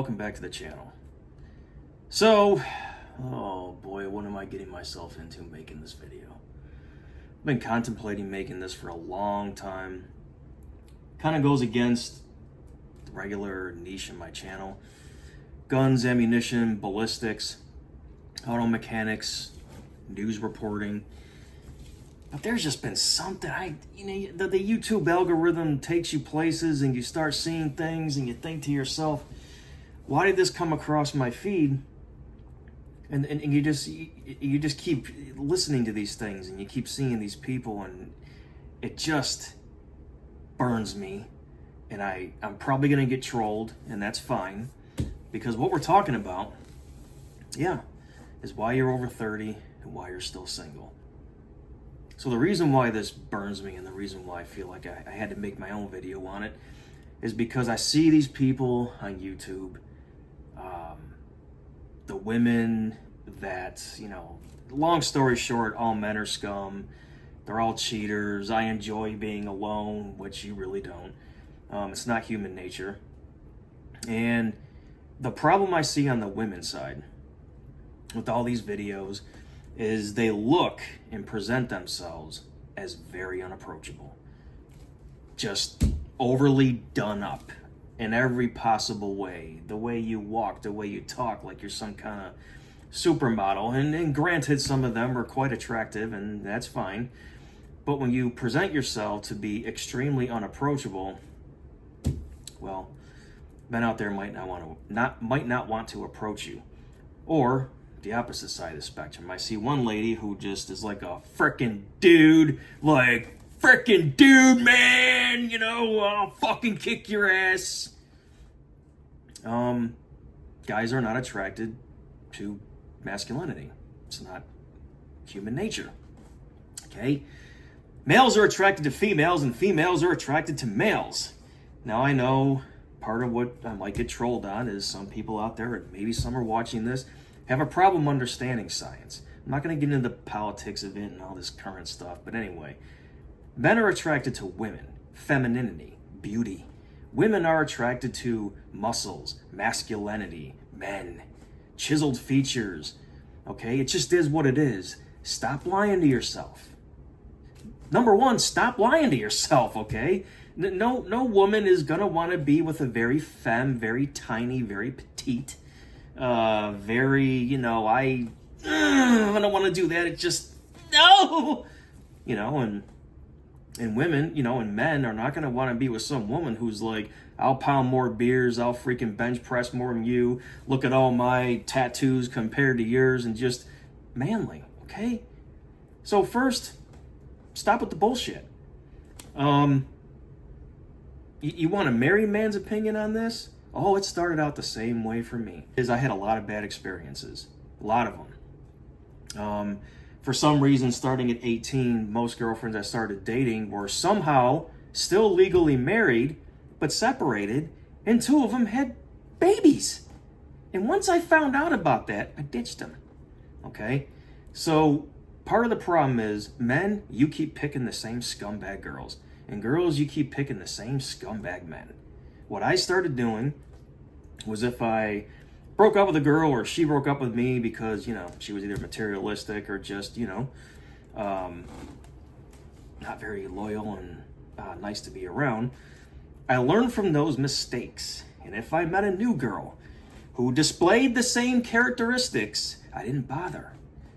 welcome back to the channel. So, oh boy, what am I getting myself into making this video? I've been contemplating making this for a long time. Kind of goes against the regular niche in my channel. Guns, ammunition, ballistics, auto mechanics, news reporting. But there's just been something, the YouTube algorithm takes you places and you start seeing things and you think to yourself, why did this come across my feed? And you just keep listening to these things and you keep seeing these people and it just burns me. And I'm probably gonna get trolled, and that's fine. Because what we're talking about, is why you're over 30 and why you're still single. So the reason why this burns me and the reason why I feel like I had to make my own video on it is because I see these people on YouTube, the women that, long story short, all men are scum. They're all cheaters. I enjoy being alone, which you really don't. It's not human nature. And the problem I see on the women's side with all these videos is they look and present themselves as very unapproachable. Just overly done up in every possible way. The way you walk, the way you talk, like you're some kind of supermodel. And granted, some of them are quite attractive, and that's fine. But when you present yourself to be extremely unapproachable, well, men out there might not want to approach you. Or the opposite side of the spectrum. I see one lady who just is like a frickin' dude, man, I'll fucking kick your ass. Guys are not attracted to masculinity. It's not human nature. Okay? Males are attracted to females and females are attracted to males. Now I know part of what I might get trolled on is some people out there, and maybe some are watching this, have a problem understanding science. I'm not going to get into the politics of it and all this current stuff, but anyway, men are attracted to women, femininity, beauty. Women are attracted to muscles, masculinity, men, chiseled features. Okay, it just is what it is. Stop lying to yourself. Number one, stop lying to yourself, okay? No woman is going to want to be with a very femme, very tiny, very petite, I don't want to do that. It just, no! And women, and men are not going to want to be with some woman who's like, I'll pound more beers, I'll freaking bench press more than you, look at all my tattoos compared to yours, and just manly, okay? So first, stop with the bullshit. You want a married man's opinion on this? Oh, it started out the same way for me. I had a lot of bad experiences. A lot of them. For some reason, starting at 18, most girlfriends I started dating were somehow still legally married, but separated, and 2 of them had babies. And once I found out about that, I ditched them. Okay? So part of the problem is, men, you keep picking the same scumbag girls. And girls, you keep picking the same scumbag men. What I started doing was if I broke up with a girl or she broke up with me because, she was either materialistic or just, not very loyal and nice to be around, I learned from those mistakes. And if I met a new girl who displayed the same characteristics, I didn't bother.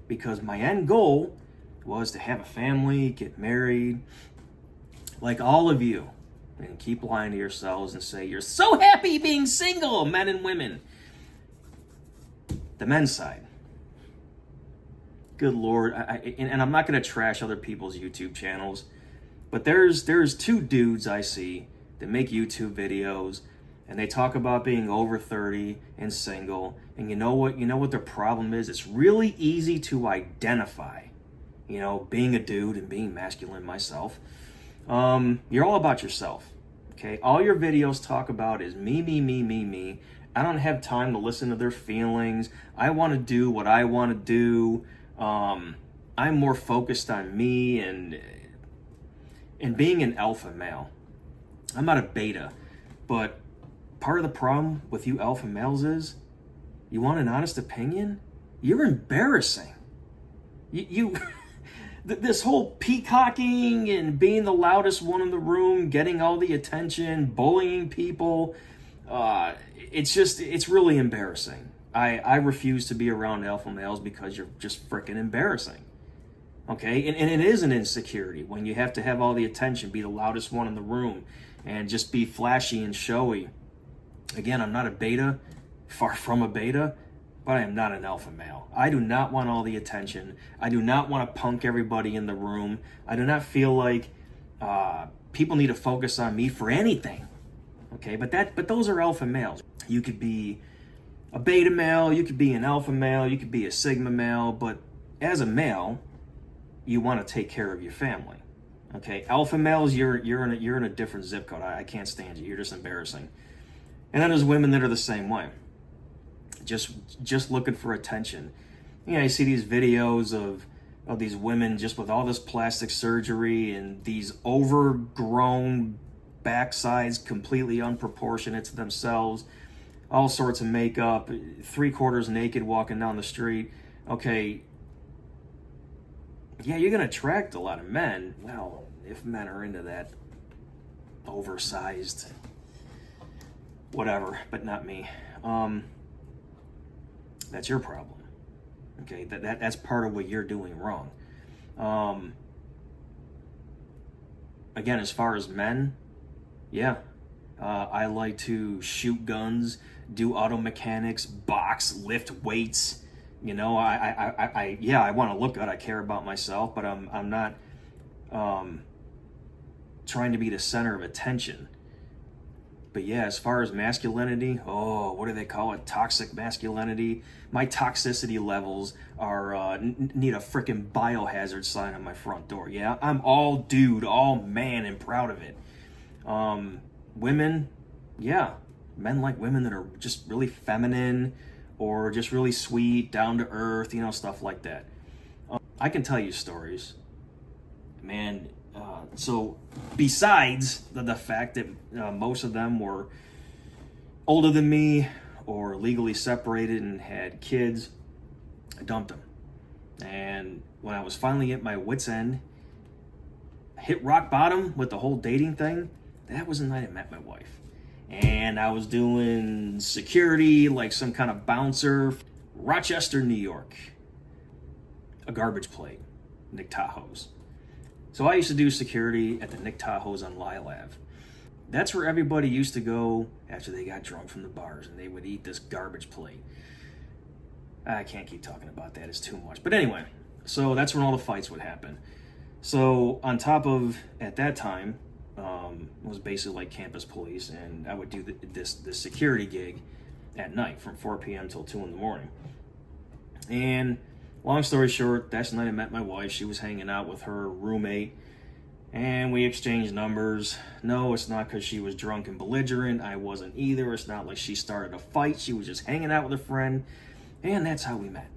Because my end goal was to have a family, get married, like all of you. And keep lying to yourselves and say, you're so happy being single, men and women. The men's side. Good Lord. And I'm not going to trash other people's YouTube channels, but there's 2 dudes I see that make YouTube videos, and they talk about being over 30 and single. And you know what their problem is? It's really easy to identify, being a dude and being masculine myself. You're all about yourself, okay? All your videos talk about is me. I don't have time to listen to their feelings. I want to do what I want to do. I'm more focused on me and being an alpha male. I'm not a beta, but part of the problem with you alpha males is, you want an honest opinion? You're embarrassing. You this whole peacocking and being the loudest one in the room, getting all the attention, bullying people, it's really embarrassing. I refuse to be around alpha males because you're just freaking embarrassing. Okay, and it is an insecurity when you have to have all the attention, be the loudest one in the room, and just be flashy and showy. Again, I'm not a beta, far from a beta, but I am not an alpha male. I do not want all the attention. I do not want to punk everybody in the room. I do not feel like people need to focus on me for anything. Okay, but those are alpha males. You could be a beta male, you could be an alpha male, you could be a sigma male, but as a male, you want to take care of your family. Okay, alpha males, you're in a different zip code. I can't stand you. You're just embarrassing. And then there's women that are the same way. Just looking for attention. You know, you see these videos of these women just with all this plastic surgery and these overgrown backsides, completely unproportionate to themselves, all sorts of makeup, 3/4 naked walking down the street. Okay, yeah, you're gonna attract a lot of men. Well, if men are into that oversized whatever, but not me. That's your problem. Okay, that's part of what you're doing wrong. Again, as far as men, yeah, I like to shoot guns, do auto mechanics, box, lift weights. You know, I want to look good. I care about myself, but I'm not trying to be the center of attention. But yeah, as far as masculinity, what do they call it? Toxic masculinity. My toxicity levels are need a freaking biohazard sign on my front door. Yeah, I'm all dude, all man, and proud of it. Women, yeah, men like women that are just really feminine or just really sweet, down to earth, you know, stuff like that. I can tell you stories, man. So besides the fact that most of them were older than me or legally separated and had kids, I dumped them. And when I was finally at my wit's end, hit rock bottom with the whole dating thing, that was the night I met my wife. And I was doing security like some kind of bouncer, Rochester, New York. A garbage plate, Nick Tahoe's. So I used to do security at the Nick Tahoe's on Lyle Ave. That's where everybody used to go after they got drunk from the bars, and they would eat this garbage plate. I can't keep talking about that, it's too much. But anyway, so that's when all the fights would happen. So on top of, at that time, it was basically like campus police, and I would do this security gig at night from 4 p.m. till 2 in the morning. And long story short, that's the night I met my wife. She was hanging out with her roommate, and we exchanged numbers. No, it's not because she was drunk and belligerent. I wasn't either. It's not like she started a fight. She was just hanging out with a friend, and that's how we met.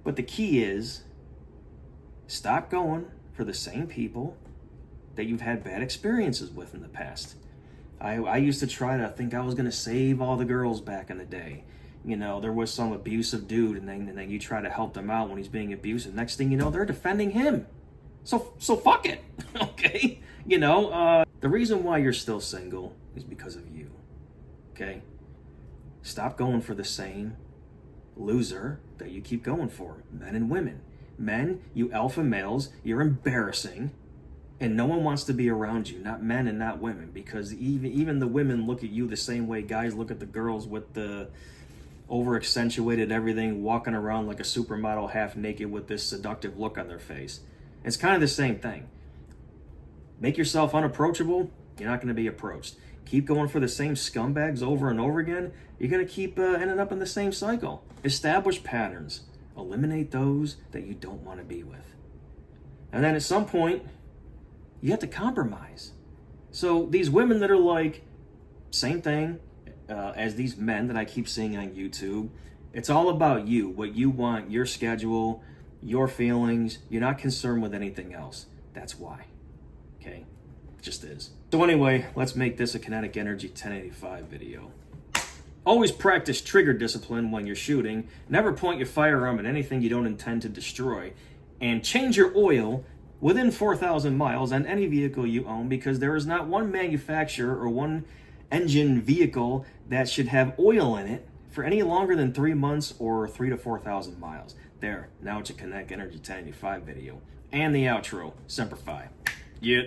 But the key is, stop going for the same people that you've had bad experiences with in the past. I used to try to think I was going to save all the girls back in the day. You know, there was some abusive dude, and then you try to help them out when he's being abusive. Next thing you know, they're defending him. So fuck it, okay? You know, the reason why you're still single is because of you, okay? Stop going for the same loser that you keep going for, men and women. Men, you alpha males, you're embarrassing, and no one wants to be around you, not men and not women, because even the women look at you the same way guys look at the girls with the over-accentuated everything, walking around like a supermodel half naked with this seductive look on their face. It's kind of the same thing. Make yourself unapproachable, you're not going to be approached. Keep going for the same scumbags over and over again, you're going to keep ending up in the same cycle. Establish patterns. Eliminate those that you don't want to be with. And then at some point, you have to compromise. So these women that are like, same thing as these men that I keep seeing on YouTube, it's all about you, what you want, your schedule, your feelings. You're not concerned with anything else. That's why. Okay? It just is. So anyway, let's make this a Kinetic Energy 1085 video. Always practice trigger discipline when you're shooting. Never point your firearm at anything you don't intend to destroy. And change your oil within 4,000 miles on any vehicle you own, because there is not one manufacturer or one engine vehicle that should have oil in it for any longer than 3 months or 3,000 to 4,000 miles. There, now it's a Kinetic Energy 1085 video. And the outro, Semper Fi. Yeah.